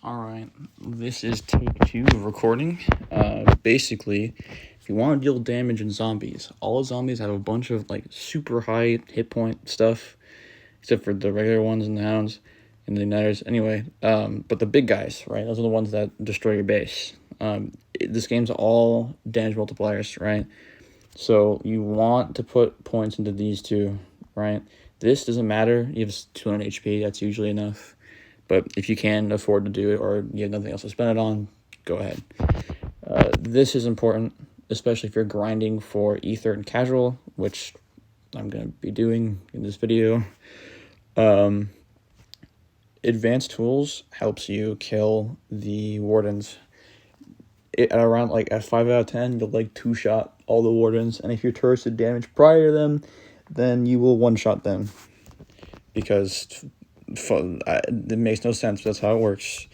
Alright, this is take 2 of recording. Basically, if you want to deal damage in zombies, all zombies have a bunch of like super high hit point stuff, except for the regular ones and the hounds and the igniters. Anyway, but the big guys, right? Those are the ones that destroy your base. This game's all damage multipliers, right? So you want to put points into these two, right? This doesn't matter. You have 200 HP. That's usually enough. But if you can afford to do it or you have nothing else to spend it on, go ahead. This is important, especially if you're grinding for ether and casual, which I'm going to be doing in this video. Advanced tools helps you kill the wardens. At 5 out of 10, you'll like 2-shot all the wardens, and if your turrets did damage prior to them, then you will 1-shot them, because it makes no sense. That's how it works.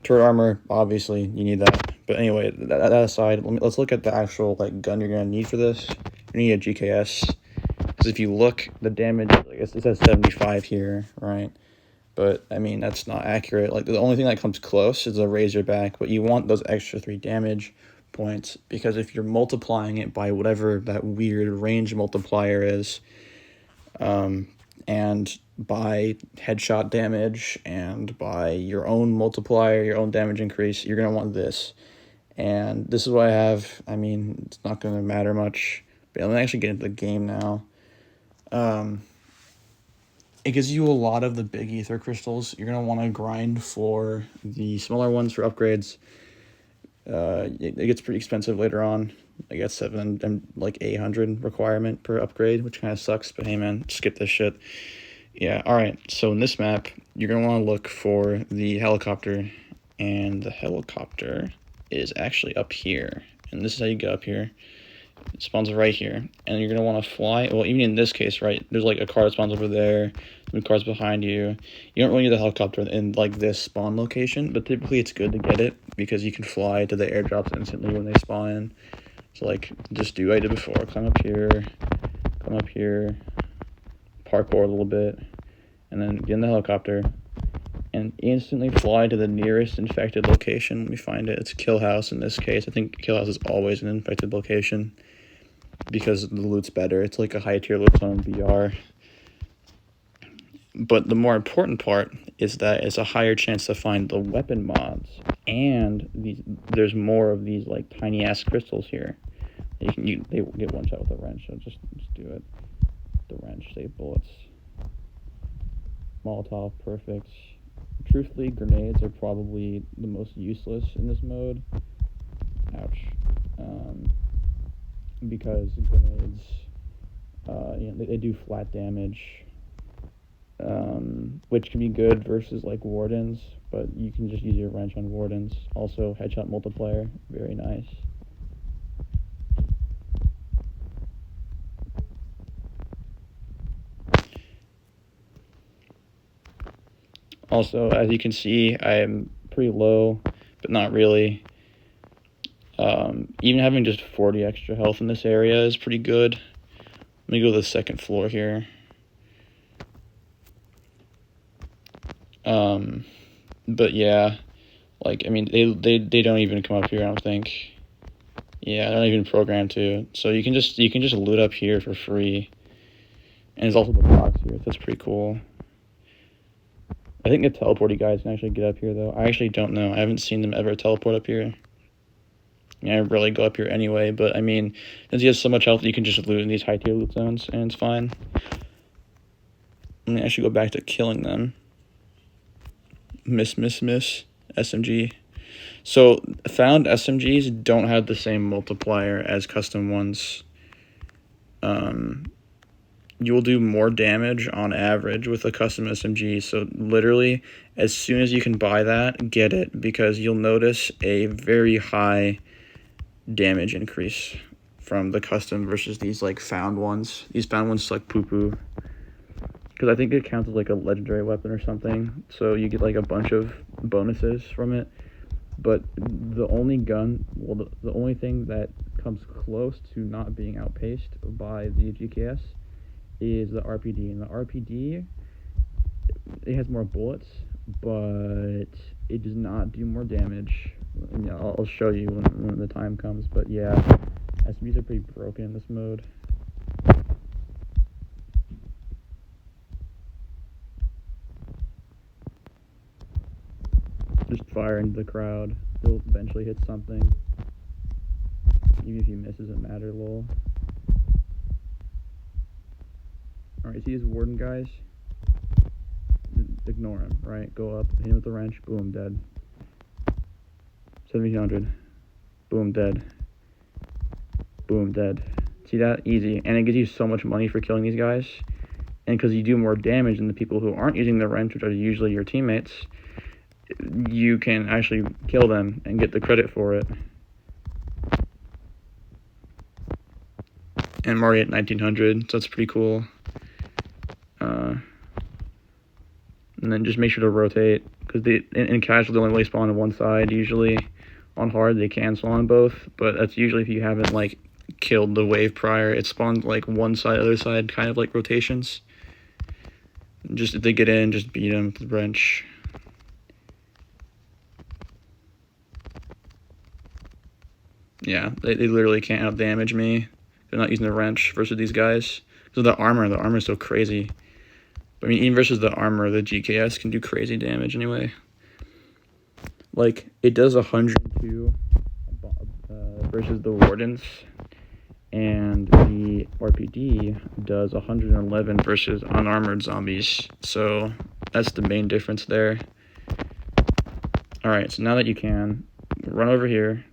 Turret armor, obviously, you need that. But anyway, that aside, let's look at the actual like gun you're gonna need for this. You need a GKS, because if you look, the damage, I guess it says 75 here, right? But I mean, that's not accurate. Like, the only thing that comes close is a Razorback, but you want those extra 3 damage points, because if you're multiplying it by whatever that weird range multiplier is, and by headshot damage and by your own multiplier, your own damage increase, you're going to want this. And this is what I have. I mean, it's not going to matter much, but I'm going to actually get into the game now. It gives you a lot of the big ether crystals. You're going to want to grind for the smaller ones for upgrades. It gets pretty expensive later on. I guess 7 and like 800 requirement per upgrade, which kind of sucks, but hey man, skip this shit. Yeah, alright, so in this map, you're going to want to look for the helicopter, and the helicopter is actually up here, and this is how you get up here. It spawns right here, and you're going to want to fly. Well, even in this case, right, there's like a car that spawns over there, some cars behind you. You don't really need the helicopter in like this spawn location, but typically it's good to get it because you can fly to the airdrops instantly when they spawn. So like, just do what I did before. Climb up here, parkour a little bit, and then get in the helicopter and instantly fly to the nearest infected location. Let me find it. It's Kill House in this case. I think Kill House is always an infected location because the loot's better. It's like a high tier loot on VR. But the more important part is that it's a higher chance to find the weapon mods, and there's more of these like tiny ass crystals here. They get 1-shot with a wrench, so just do it. The wrench, save bullets. Molotov, perfect. Truthfully, grenades are probably the most useless in this mode. Ouch. Because grenades, they do flat damage, which can be good versus like wardens, but you can just use your wrench on wardens. Also, headshot multiplier, very nice. Also, as you can see, I am pretty low, but not really. Even having just 40 extra health in this area is pretty good. Let me go to the second floor here. But yeah, like, I mean, they don't even come up here, I don't think. Yeah, they're not even programmed to. So you can just loot up here for free. And there's also the box here, so that's pretty cool. I think the teleporty guys can actually get up here, though. I actually don't know. I haven't seen them ever teleport up here. I mean, I rarely go up here anyway, but I mean, since he has so much health, you can just loot in these high tier loot zones, and it's fine. Let me actually go back to killing them. Miss, SMG. So, found SMGs don't have the same multiplier as custom ones. You will do more damage on average with a custom SMG. So literally, as soon as you can buy that, get it, because you'll notice a very high damage increase from the custom versus these like found ones. These found ones suck poo-poo, because I think it counts as like a legendary weapon or something. So you get like a bunch of bonuses from it. But the only the only thing that comes close to not being outpaced by the GKS is the RPD. And the RPD, it has more bullets, but it does not do more damage. And yeah, I'll show you when the time comes. But yeah, SMBs are pretty broken in this mode. Just fire into the crowd. He'll eventually hit something. Even if he misses, it matter, lol. Alright, see these warden guys? Ignore him, right? Go up, hit him with the wrench, boom, dead. 1700. Boom, dead. Boom, dead. See that? Easy. And it gives you so much money for killing these guys. And because you do more damage than the people who aren't using the wrench, which are usually your teammates, you can actually kill them and get the credit for it. And I'm already at 1900, so that's pretty cool. And then just make sure to rotate, because in casual they only really spawn on one side usually. On hard they can spawn on both, but that's usually if you haven't like killed the wave prior. It spawns like one side, other side, kind of like rotations. Just if they get in, just beat them with the wrench. Yeah, they literally can't out damage me. They're not using the wrench versus these guys. So the armor is so crazy. I mean, even versus the armor, the GKS can do crazy damage anyway. Like, it does 102 versus the Wardens, and the RPD does 111 versus unarmored zombies. So that's the main difference there. Alright, so now that you can, run over here,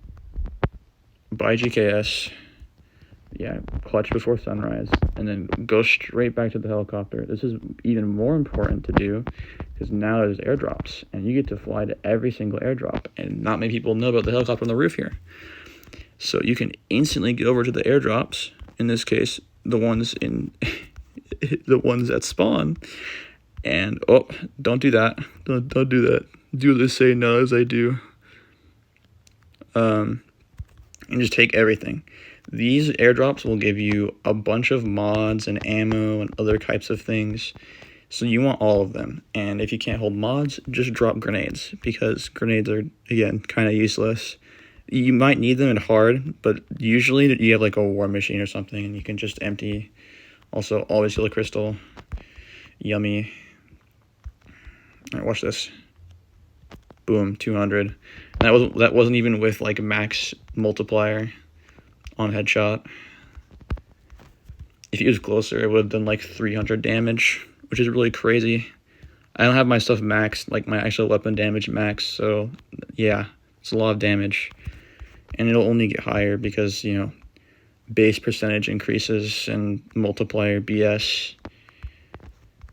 buy GKS, yeah, clutch before sunrise, and then go straight back to the helicopter. This is even more important to do because now there's airdrops, and you get to fly to every single airdrop, and not many people know about the helicopter on the roof here. So you can instantly get over to the airdrops, in this case, the ones in the ones that spawn, and oh, don't do that. Don't do that. Do the say no as I do. And just take everything. These airdrops will give you a bunch of mods and ammo and other types of things. So you want all of them. And if you can't hold mods, just drop grenades, because grenades are, again, kind of useless. You might need them in hard, but usually you have like a war machine or something and you can just empty. Also, always heal a crystal. Yummy. Alright, watch this. Boom, 200. And that wasn't even with like max multiplier on headshot. If he was closer, it would have done like 300 damage, which is really crazy. I don't have my stuff maxed, like my actual weapon damage maxed, so yeah, it's a lot of damage. And it'll only get higher because, you know, base percentage increases and multiplier BS.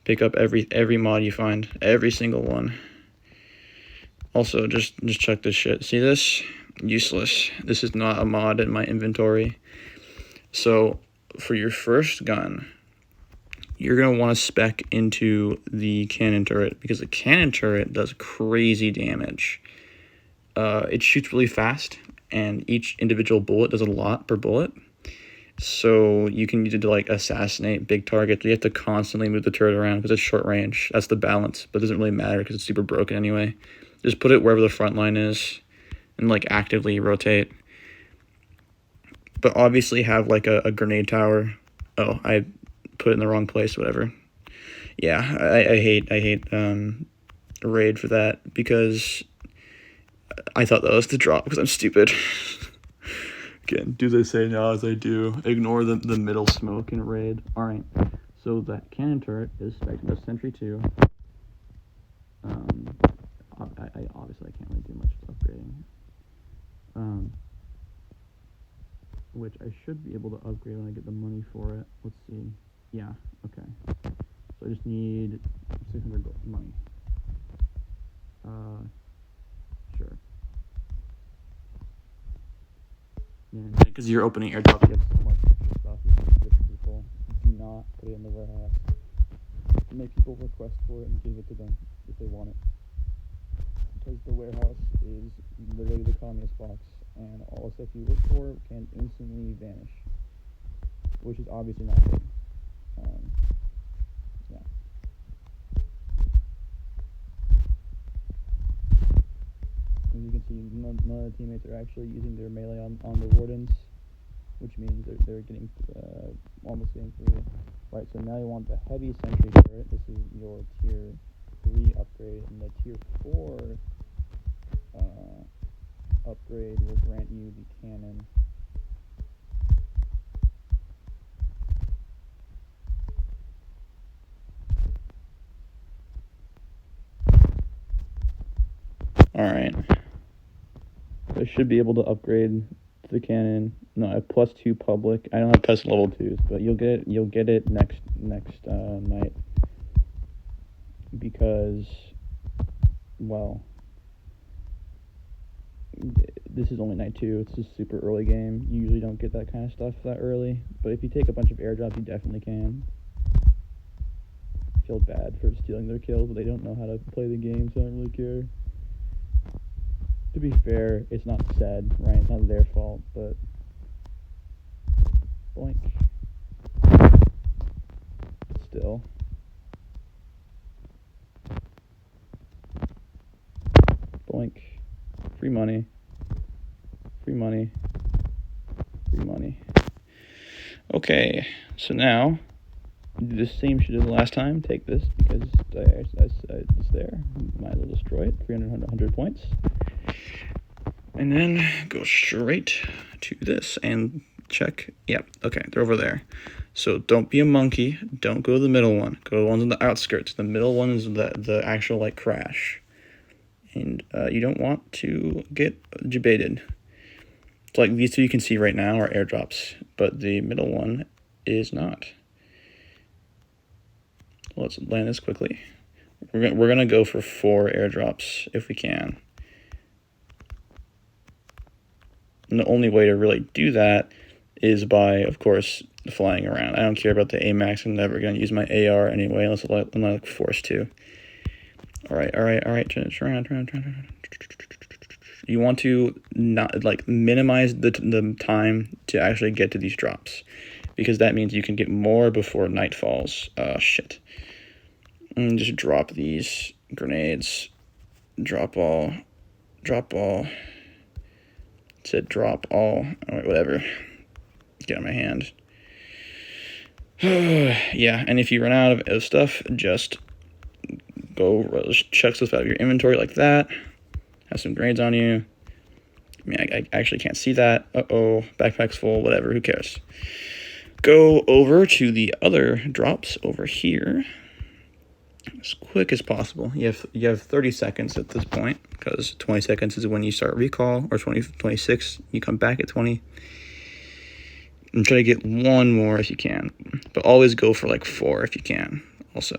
Pick up every mod you find, every single one. Also, just check this shit. See this? Useless. This is not a mod in my inventory. So for your first gun, you're going to want to spec into the cannon turret, because the cannon turret does crazy damage. It shoots really fast, and each individual bullet does a lot per bullet. So you can use it to like assassinate big targets. You have to constantly move the turret around because it's short range. That's the balance, but it doesn't really matter because it's super broken anyway. Just put it wherever the front line is and like actively rotate. But obviously have like a grenade tower. Oh, I put it in the wrong place, whatever. Yeah, I hate raid for that, because I thought that was the drop because I'm stupid. Again, do they say now as I do. Ignore the middle smoke in raid. Alright, so that cannon turret is spec'd to Sentry 2. I obviously can't really do much upgrading. Which I should be able to upgrade when I get the money for it. Let's see. Yeah, okay. So I just need 600 money. Sure. Yeah, because you're opening airdrop, you have so much extra stuff you can give people. Do not put it in the warehouse. Make people request for it and give it to them if they want it. Because the warehouse is literally the communist box, and all the stuff you look for can instantly vanish, which is obviously not good. Yeah. As you can see, none of the teammates are actually using their melee on the wardens, which means they're getting almost getting through. Right, so now you want the heavy sentry turret. This is your tier 3 upgrade, and the tier 4 upgrade will grant you the cannon. Alright. I should be able to upgrade the cannon. No, I have +2 public. I don't have pest level 2s, but you'll get it next night. Because, well, this is only night 2. It's a super early game. You usually don't get that kind of stuff that early. But if you take a bunch of airdrops, you definitely can. I feel bad for stealing their kills, but they don't know how to play the game, so I don't really care. To be fair, it's not said, right? It's not their fault, but boink. Still. Boink. Free money. Free money. Free money. Okay, so now do the same shit as last time. Take this because it's there. Might as well destroy it. 300 points. And then go straight to this and check. Yep, okay, they're over there. So don't be a monkey. Don't go to the middle one. Go to the ones on the outskirts. The middle one is the actual, like, crash. And you don't want to get debated. So, like, these two you can see right now are airdrops, but the middle one is not. Let's land this quickly. We're gonna go for 4 airdrops if we can. And the only way to really do that is by, of course, flying around. I don't care about the AMAX. I'm never going to use my AR anyway, unless I'm not forced to. All right. Turn. You want to not, like, minimize the time to actually get to these drops, because that means you can get more before night falls. Shit. And just drop these grenades. Drop all. Said drop all. Alright, whatever. Get on my hand. Yeah, and if you run out of stuff, just check stuff out of your inventory like that. Have some grenades on you. I mean, I actually can't see that. Uh-oh, backpack's full, whatever, who cares? Go over to the other drops over here as quick as possible. You have 30 seconds at this point, because 20 seconds is when you start recall, or 26, you come back at 20. And try to get 1 more if you can, but always go for like 4 if you can also.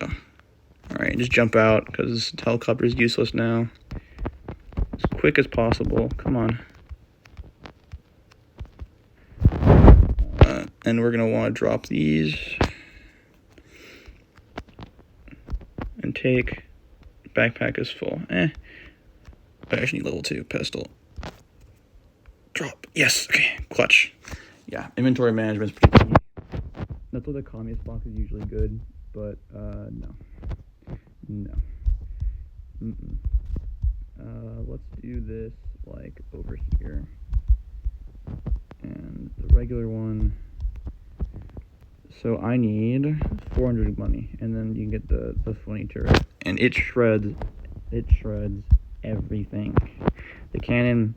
Alright, just jump out, because the helicopter is useless now. As quick as possible, come on. And we're going to want to drop these. And take. Backpack is full. I actually need level 2 pistol. Drop. Yes. Okay. Clutch. Yeah. Inventory management is pretty key. That's what the communist box is usually good, but no. Let's do this like over here. And the regular one. So I need 400 money, and then you can get the funny turret, and it shreds everything. The cannon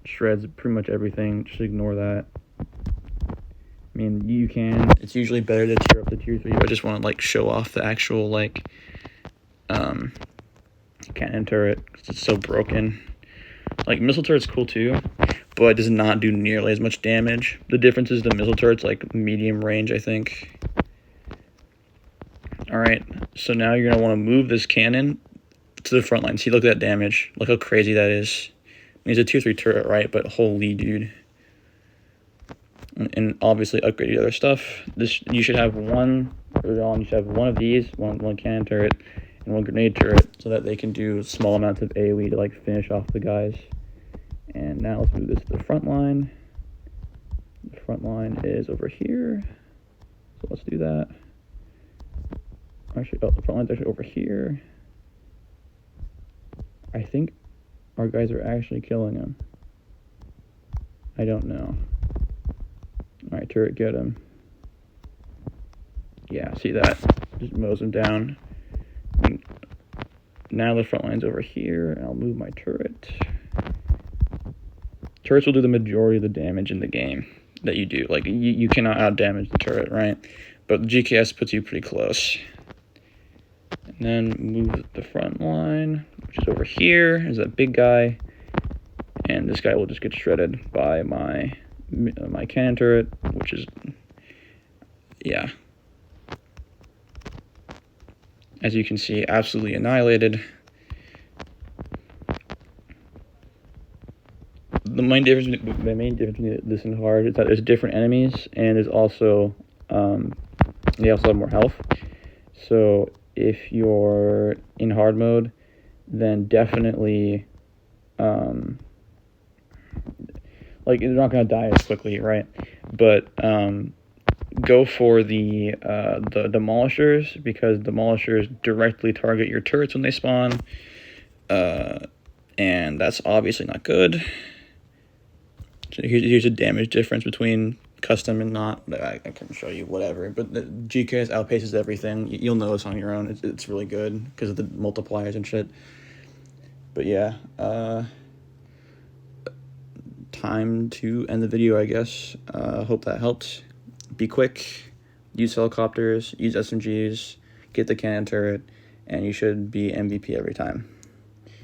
shreds pretty much everything. Just ignore that. I mean, you can. It's usually better to tier up the tier 3. I just want to like show off the actual like cannon turret, because it's so broken. Like, missile turret's cool too, but it does not do nearly as much damage. The difference is the missile turret's like medium range, I think. Alright, so now you're going to want to move this cannon to the front line. See, look at that damage. Look how crazy that is. I mean, it's a tier 3 turret, right? But holy dude. And obviously upgrade the other stuff. You should have one of these, one cannon turret, and 1 grenade turret, so that they can do small amounts of AoE to like finish off the guys. And now let's move this to the front line. The front line is over here, so let's do that. Actually, the front line's actually over here. I think our guys are actually killing him. I don't know. Alright, turret, get him. Yeah, see that? Just mows him down. And now the front line's over here. I'll move my turret. Turrets will do the majority of the damage in the game that you do. Like, you cannot out-damage the turret, right? But the GKS puts you pretty close. And then move the front line, which is over here. There's that big guy. And this guy will just get shredded by my cannon turret, which is, yeah. As you can see, absolutely annihilated. The main difference between this and hard is that there's different enemies, and there's also they also have more health. So if you're in hard mode, then definitely like you're not gonna die as quickly, right? But go for the demolishers, because demolishers directly target your turrets when they spawn, and that's obviously not good. So here's a damage difference between custom and not. I can show you whatever, but the GKS outpaces everything. You'll notice on your own. It's really good because of the multipliers and shit. But yeah, time to end the video, I guess. Hope that helped. Be quick, use helicopters, use SMGs, get the cannon turret, and you should be MVP every time.